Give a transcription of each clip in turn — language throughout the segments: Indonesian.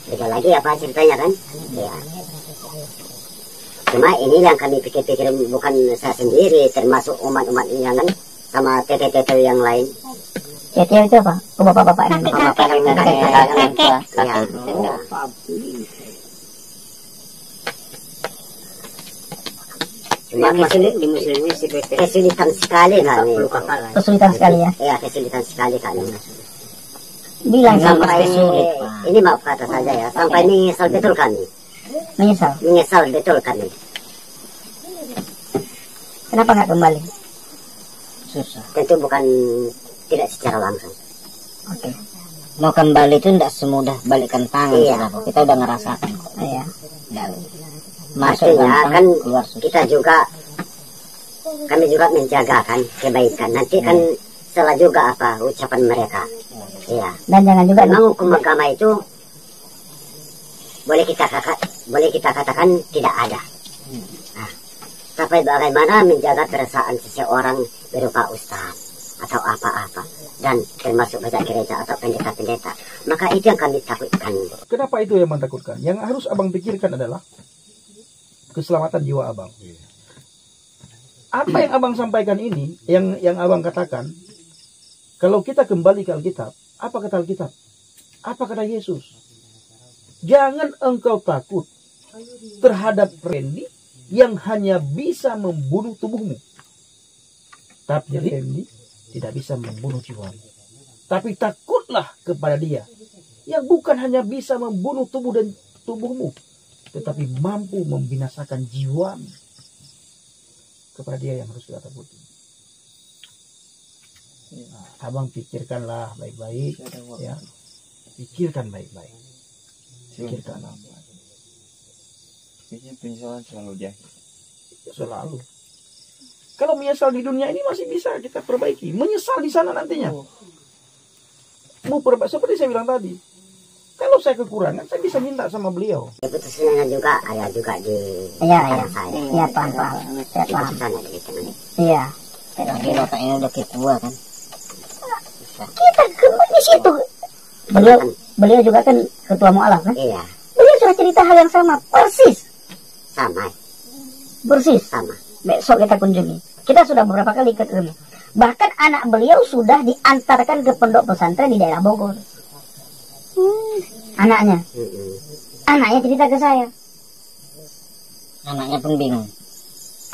beda lagi apa ceritanya kan. Ya. Cuma ini yang kami pikir-pikir, bukan saya sendiri, termasuk umat-umat yang kan, sama tete-tete yang lain. Tete itu apa? Oh, bapak-bapak yang Bapak yang kakek. Ya. Cuma kesulitan sekali kami. kesulitan sekali ya. Ya, kesulitan sekali kami. Bilang Sampai ini maaf kata saja ya, sampai menyesal betul kami. Menyesal betul kami. Kenapa nggak kembali? Susah. Tentu bukan tidak secara langsung. Oke. Mau kembali itu tidak semudah balikan tangan. Iya. Kita udah ngerasakan. Iya. Masuk Artinya gampang, kan keluar susah. kita juga, kami juga menjaga kan kebaikan. Nanti kan salah juga apa ucapan mereka. Iya. Dan jangan juga Memang hukum agama itu boleh kita katakan tidak ada. Nah, tapi bagaimana menjaga perasaan seseorang berupa ustaz atau apa-apa, dan termasuk baca gereja atau pendeta-pendeta, maka itu yang kami takutkan. Kenapa itu yang menakutkan? Yang harus abang pikirkan adalah keselamatan jiwa abang. Apa yang abang sampaikan ini, yang abang katakan, kalau kita kembali ke Alkitab, apa kata Alkitab? Apa kata Yesus? Jangan engkau takut terhadap Randy yang hanya bisa membunuh tubuhmu. Tapi Randy tidak bisa membunuh jiwamu. Tapi takutlah kepada dia yang bukan hanya bisa membunuh tubuh dan tubuhmu, tetapi mampu membinasakan jiwamu. Kepada dia yang harus kita takuti. Nah, abang pikirkanlah baik-baik, ya. Pikirkan baik-baik. Pikirkan. Penyesalan selalu dia. Selalu. Kalau menyesal di dunia ini masih bisa kita perbaiki. Menyesal di sana nantinya. Mau perbaiki, seperti saya bilang tadi. Kalau saya kekurangan, saya bisa minta sama beliau. Keputusannya juga ada juga di Iya. saya. Iya, paham. Saya paham. Keputusannya di tangan. Iya. Tapi bapak ini udah tua kan. Kita di situ. Beliau juga kan ketua mualaf kan? Iya, Beliau sudah cerita hal yang sama, persis. sama. Besok kita kunjungi. Kita sudah beberapa kali ketemu. Bahkan anak beliau sudah diantarkan ke pondok pesantren di daerah Bogor. Anaknya cerita ke saya. Anaknya pun bingung.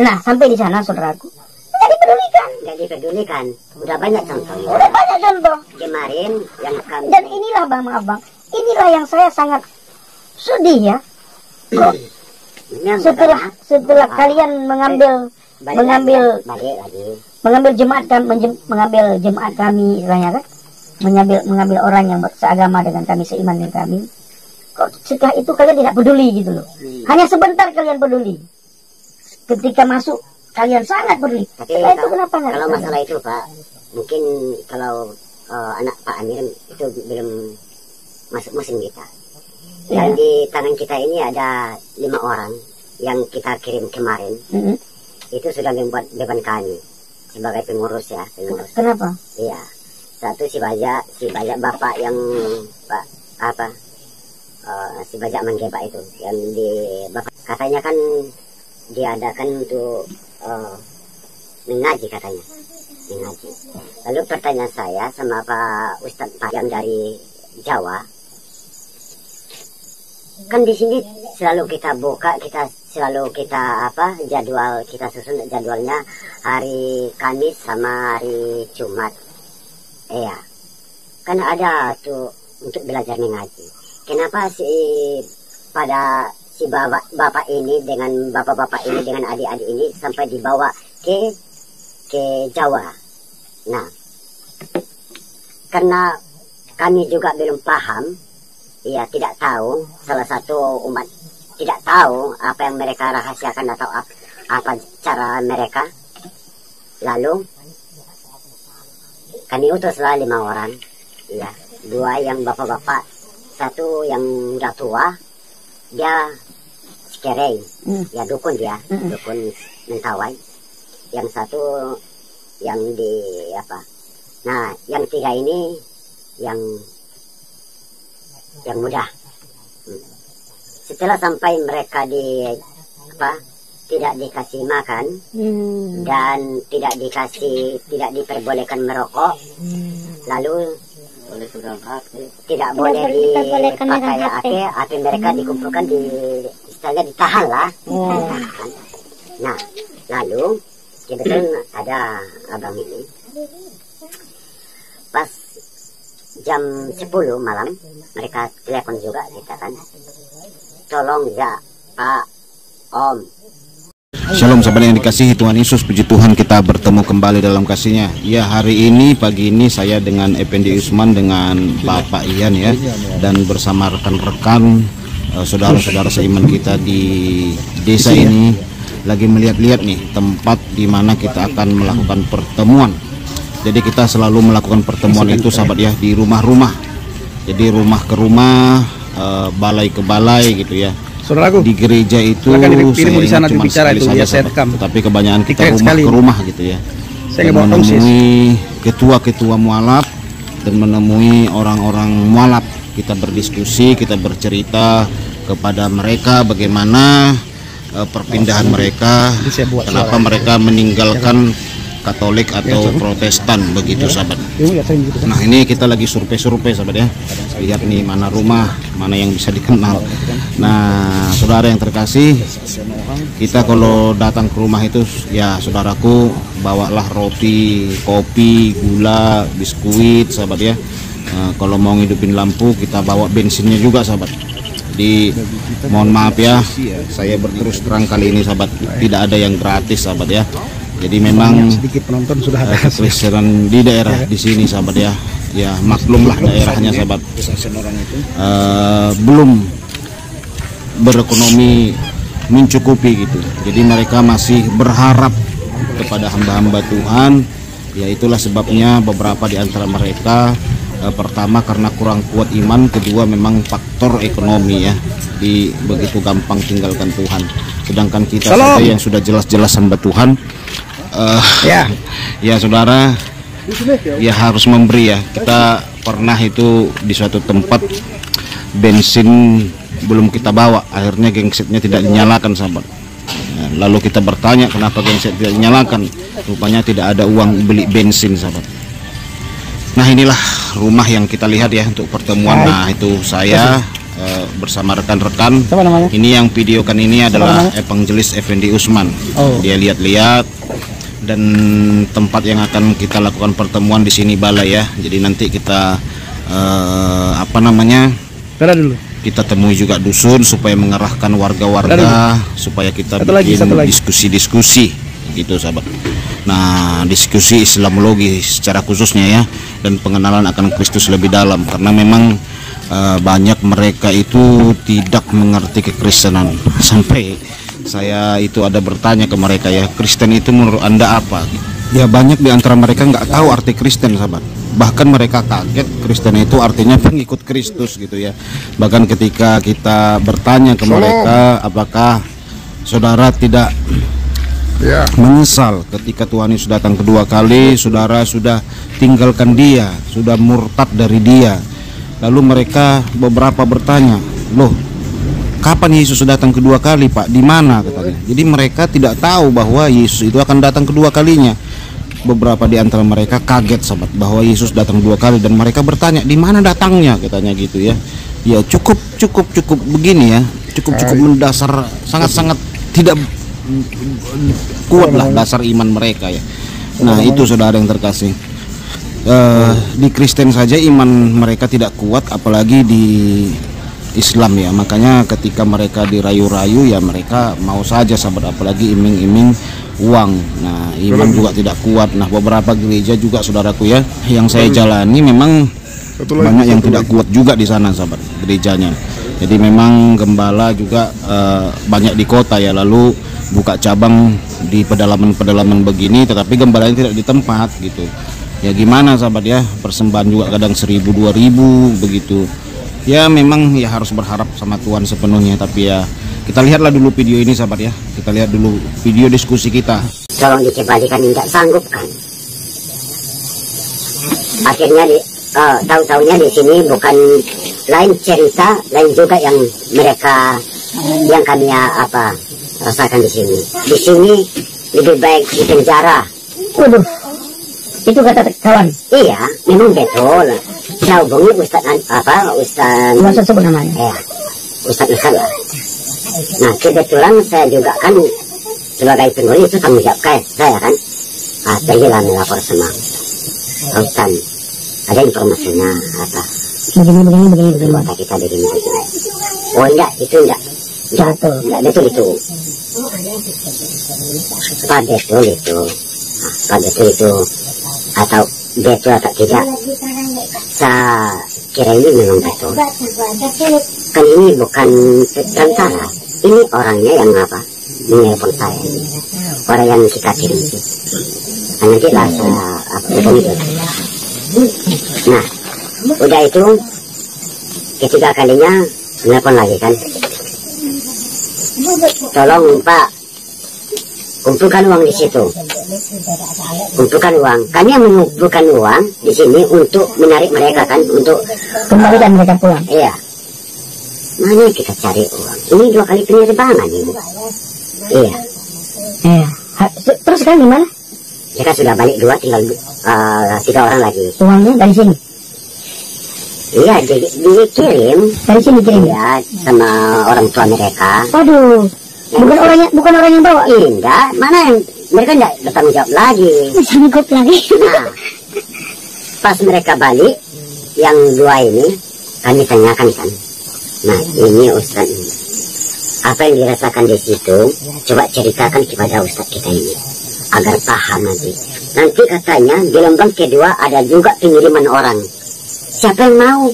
Nah, sampai di sana saudaraku, Nggak dipedulikan. Udah banyak contohnya. udah banyak contoh. Kemarin yang kami Dan inilah bang, inilah yang saya sangat sedih ya. Kok setelah kalian mengambil jemaat kami, istilahnya kan, mengambil orang yang seagama dengan kami, seiman dengan kami, kok setelah itu kalian tidak peduli gitu loh. Hanya sebentar kalian peduli. Ketika masuk kalian sangat peduli. Tapi itu kenapa nggak? Kalau masalah itu Pak, mungkin kalau anak Pak Amir itu belum masuk musim kita. Dan di tangan kita ini ada 5 orang yang kita kirim kemarin. Itu sudah membuat beban kami sebagai pengurus ya. Kenapa? Iya. Satu si Bajak bapak yang si Bajak Manggeba itu yang di bapak katanya kan diadakan untuk mengaji katanya. Lalu pertanyaan saya sama Pak Ustadz Pak yang dari Jawa, kan di sini selalu kita buka, jadwal kita susun jadwalnya hari Kamis sama hari Jumat. Iya, kan ada tuh untuk belajar mengaji. Kenapa si bapak ini dengan bapak-bapak ini dengan adik-adik ini sampai dibawa ke Jawa? Nah, karena kami juga belum paham, ya tidak tahu, salah satu umat tidak tahu apa yang mereka rahasiakan atau apa cara mereka. Lalu kami utuslah 5 orang, ya, 2 yang bapak-bapak, 1 yang udah tua, dia Kereng, ya dukun dia, dukun Mentawai. Yang 1 yang di apa? Nah, yang 3 ini yang muda, Setelah sampai mereka tidak dikasih makan dan tidak diperbolehkan merokok, lalu tidak boleh dipakai api mereka dikumpulkan istilahnya ditahan lah. Nah, lalu kebetulan ada abang ini pas jam 10 malam mereka telepon juga kita kan, tolong ya Pak Om. Shalom sahabat yang dikasihi Tuhan Yesus, puji Tuhan kita bertemu kembali dalam kasih-Nya. Ya, hari ini pagi ini saya dengan Effendi Usman dengan Bapak Ian ya, dan bersama rekan-rekan saudara-saudara seiman kita di desa ini lagi melihat-lihat nih tempat di mana kita akan melakukan pertemuan. Jadi kita selalu melakukan pertemuan itu sahabat ya di rumah-rumah. Jadi rumah ke rumah, balai ke balai gitu ya. Saudaraku, di gereja itu saya cuma sekali saja, tapi kebanyakan kita rumah ke rumah gitu ya. Saya menemui ketua-ketua mualaf dan menemui orang-orang mualaf. Kita berdiskusi, kita bercerita kepada mereka bagaimana perpindahan mereka, kenapa mereka meninggalkan Katolik atau Protestan begitu sahabat. Nah, ini kita lagi survei sahabat ya. Lihat nih mana rumah, mana yang bisa dikenal. Nah, saudara yang terkasih, kita kalau datang ke rumah itu ya saudaraku, bawalah roti, kopi, gula, biskuit sahabat ya. Kalau mau ngidupin lampu kita bawa bensinnya juga sahabat. Jadi mohon maaf ya, saya berterus terang kali ini sahabat, tidak ada yang gratis sahabat ya. Jadi memang sedikit penonton sudah ada Kristenan di daerah di sini sahabat ya. Ya maklumlah daerahnya sahabat, belum berekonomi mencukupi gitu. Jadi mereka masih berharap kepada hamba-hamba Tuhan. Ya itulah sebabnya beberapa di antara mereka pertama karena kurang kuat iman, kedua memang faktor ekonomi ya. Di begitu gampang tinggalkan Tuhan. Sedangkan kita saja yang sudah jelas-jelas hamba Tuhan, ya saudara, ya harus memberi ya. Kita pernah itu di suatu tempat bensin belum kita bawa, akhirnya gensetnya tidak dinyalakan sahabat. Lalu kita bertanya kenapa genset tidak dinyalakan, rupanya tidak ada uang beli bensin sahabat. Nah, inilah rumah yang kita lihat ya untuk pertemuan. Nah, itu saya bersama rekan-rekan. Ini yang videokan ini adalah Evangelis Effendi Usman. Dia lihat-lihat dan tempat yang akan kita lakukan pertemuan di sini balai ya. Jadi nanti kita kita temui juga dusun supaya mengarahkan warga-warga supaya kita bikin diskusi-diskusi gitu sahabat. Nah, diskusi Islamologi secara khususnya ya, dan pengenalan akan Kristus lebih dalam, karena memang banyak mereka itu tidak mengerti kekristenan. Sampai saya itu ada bertanya ke mereka ya, Kristen itu menurut Anda apa? Ya banyak di antara mereka nggak tahu arti Kristen sahabat. Bahkan mereka kaget Kristen itu artinya pengikut Kristus gitu ya. Bahkan ketika kita bertanya ke mereka, apakah saudara tidak menyesal ketika Tuhan Yesus datang kedua kali, saudara sudah tinggalkan dia, sudah murtad dari dia. Lalu mereka beberapa bertanya, loh kapan Yesus datang kedua kali Pak, di mana katanya. Jadi mereka tidak tahu bahwa Yesus itu akan datang kedua kalinya. Beberapa di antara mereka kaget sahabat bahwa Yesus datang dua kali, dan mereka bertanya di mana datangnya katanya gitu ya. Ya cukup begini ya, cukup mendasar, sangat tidak kuatlah dasar iman mereka ya. Nah itu saudara yang terkasih, di Kristen saja iman mereka tidak kuat, apalagi di Islam ya. Makanya ketika mereka dirayu-rayu ya mereka mau saja sahabat, apalagi iming-iming uang. Nah iman juga tidak kuat. Nah beberapa gereja juga saudaraku ya yang saya jalani memang banyak yang tidak kuat juga di sana sahabat gerejanya. Jadi memang gembala juga banyak di kota ya, lalu buka cabang di pedalaman-pedalaman begini, tetapi gembalanya tidak di tempat gitu. Ya gimana sahabat ya, persembahan juga kadang 1.000-2.000 begitu. Ya memang ya harus berharap sama Tuhan sepenuhnya, tapi ya kita lihatlah dulu video ini sahabat ya. Kita lihat dulu video diskusi kita. Tolong dikembalikan, tidak sanggup kan. Akhirnya tahu-taunya di sini bukan lain cerita, lain juga yang mereka, yang kami rasakan di sini. Di sini lebih baik di penjara. Waduh, itu kata kawan. Iya, memang betul. Saya hubungi Ustaz Nggak usah sebut namanya. ya, Ustaz lah. Nah, kebetulan saya juga kan sebagai penulis itu tanggung jawab saya kan. Pergilah melapor sama Ustaz. Ada informasinya Begini. kata kita begini. Oh enggak, itu enggak betul itu. Apa betul itu? Apa betul itu? Atau betul atau tidak? Saya kira ini memang betul. Kan ini bukan perantara. Ini orangnya yang menelpon saya. Orang yang kita kirim itu. Nanti lah saya itu. Nah, udah itu ketiga kalinya menelpon lagi kan. Tolong Pak, kumpulkan uang di situ. Kumpulkan uang. Kami yang mengumpulkan uang di sini untuk menarik mereka kan, untuk Kembalikan mereka pulang. iya. Mana kita cari uang? Ini 2 kali penerbangan ini. Iya. Iya. Terus sekarang gimana? Mereka sudah balik 2, tinggal 3 orang lagi. Uangnya dari sini. Iya, dikirim. Dari sini kirim. Ya, sama orang tua mereka. Waduh. Bukan orang yang bawa. Enggak, mana yang mereka enggak bertanggung jawab lagi. Sanggup lagi. Nah, pas mereka balik, yang 2 ini kami tanyakan kan. Nah, ini Ustaz ini. Apa yang dirasakan di situ? Coba ceritakan kepada Ustaz kita ini agar paham nanti. Nanti katanya gelombang kedua ada juga pengiriman orang. Siapa yang mau?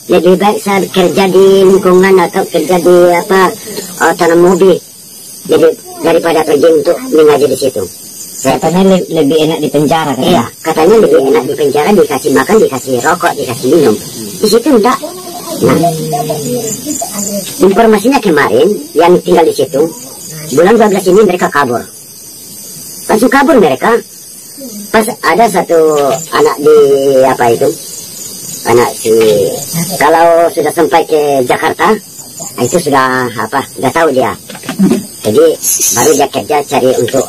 Lebih baik saya kerja di lingkungan atau kerja di tanam mobil. Jadi daripada pergi untuk mengaji di situ. Katanya lebih enak di penjara kan? Iya, katanya lebih enak di penjara, dikasih makan, dikasih rokok, dikasih minum. Di situ enggak. Nah, informasinya kemarin yang tinggal di situ bulan 12 ini mereka kabur. Langsung kabur mereka. Pas ada satu anak di anak kalau sudah sampai ke Jakarta, itu sudah tahu dia. Jadi baru dia kerja cari untuk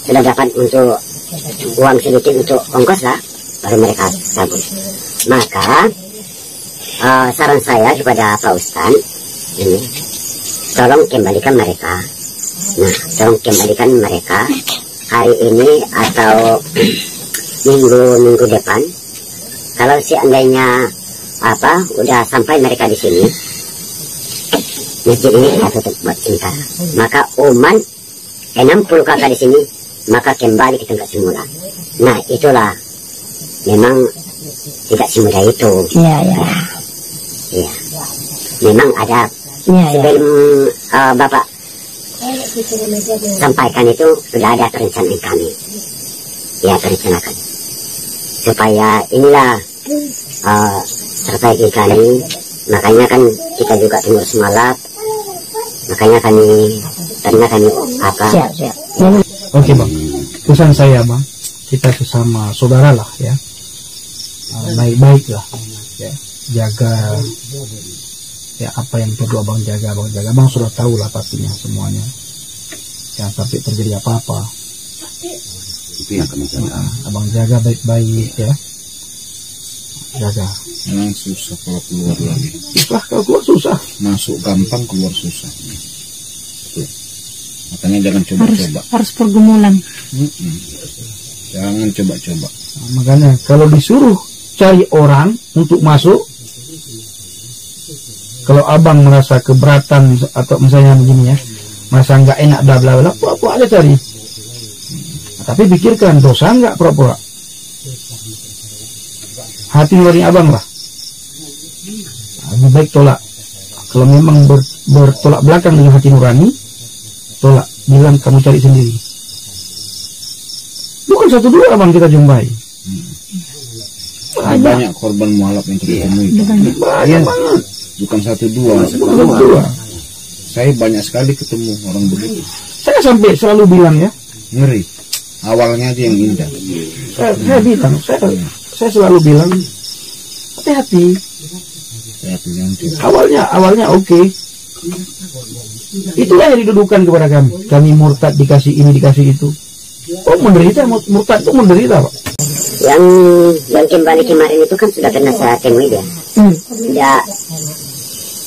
sudah dapat untuk uang sedikit untuk ongkos lah, baru mereka kabur. Maka saran saya kepada Pak Ustaz ini, tolong kembalikan mereka. Nah, tolong kembalikan mereka hari ini atau minggu depan. Kalau seandainya udah sampai mereka di sini, masjid ini kita tutup buat sementara. Maka umat 60 kakak di sini, maka kembali ke tempat semula. Nah, itulah memang tidak semudah itu. Iya. Iya. Memang ada sebelum Bapak sampaikan itu sudah ada perencanaan kami. Ya, perencanakan supaya inilah strategi kami. Makanya kan kita juga timur semalat. Makanya kami Siap. Oke Bang, pesan saya Bang, kita sesama saudara lah ya, baik-baik lah ya, jaga ya apa yang perlu abang jaga. Abang sudah tahu lah pastinya semuanya, jangan sampai terjadi apa-apa. Itu yang kami jaga. Abang jaga baik-baik ya, jaga. Memang susah kalau keluar lagi. Kalau keluar susah, Masuk gampang, keluar susah. Betul. Makanya jangan coba-coba. Harus pergumulan. Jangan coba-coba. Nah, makanya kalau disuruh cari orang untuk masuk, kalau abang merasa keberatan atau misalnya begini ya, masa nggak enak bla bla bla, pura-pura aja cari. Nah, tapi pikirkan dosa nggak pura-pura. Hati nurani abang lah. Lebih baik tolak. Kalau memang bertolak belakang dengan hati nurani, tolak. Bilang kamu cari sendiri. Bukan 1-2 abang kita jumpai. Banyak korban mualaf yang kita temui. Banyak banget. Bukan 1-2. Saya banyak sekali ketemu orang begitu. Saya sampai selalu bilang ya. Ngeri. Awalnya aja yang indah. Saya bilang, saya selalu bilang, hati-hati. Awalnya oke. Itulah yang didudukan kepada kami. Kami murtad dikasih ini dikasih itu. Oh menderita, murtad itu menderita Pak. Yang kembali kemarin itu kan sudah pernah saya temui dia.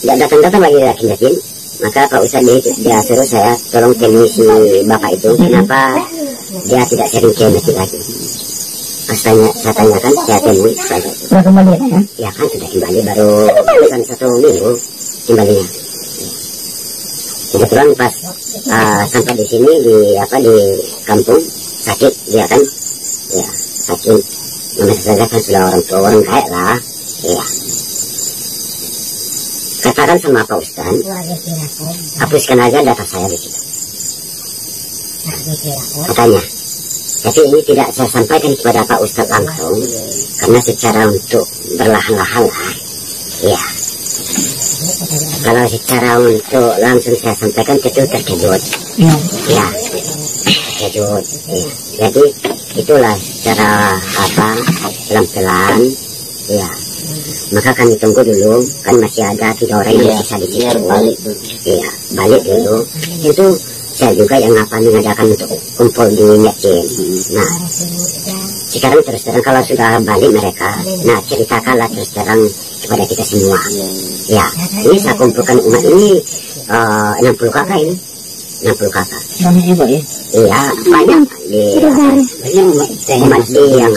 Tidak datang lagi yakin. Maka Pak Ustadz dia suruh saya tolong temui si bapak itu. Kenapa dia tidak sering ke masjid lagi? Pas saya tanyakan, saya temui saja. Sudah kembali ya? Ya kan sudah kembali baru bukan 1 minggu kembalinya. Kebetulan pas sampai di sini di kampung sakit dia kan, ya sakit. Namanya saja kan sudah orang tua orang kaya lah, ya. Katakan sama Pak Ustadz, hapuskan aja data saya di situ. Katanya. Tapi ini tidak saya sampaikan kepada Pak Ustadz langsung, karena secara untuk berlahan-lahan lah, ya. Kalau secara untuk langsung saya sampaikan itu terkejut, ya, terkejut. Ya. Jadi itulah secara pelan-pelan, ya. Maka kami tunggu dulu, kan masih ada 3 orang yang bisa di situ. Iya, balik dulu. Itu saya juga yang mengadakan untuk kumpul di masjid. Nah, sekarang terus terang kalau sudah balik mereka, nah ceritakanlah terus terang kepada kita semua. Ya, ini saya kumpulkan umat ini 60 kakak ini. 60 kakak. Banyak juga ya? Iya, banyak di umat yang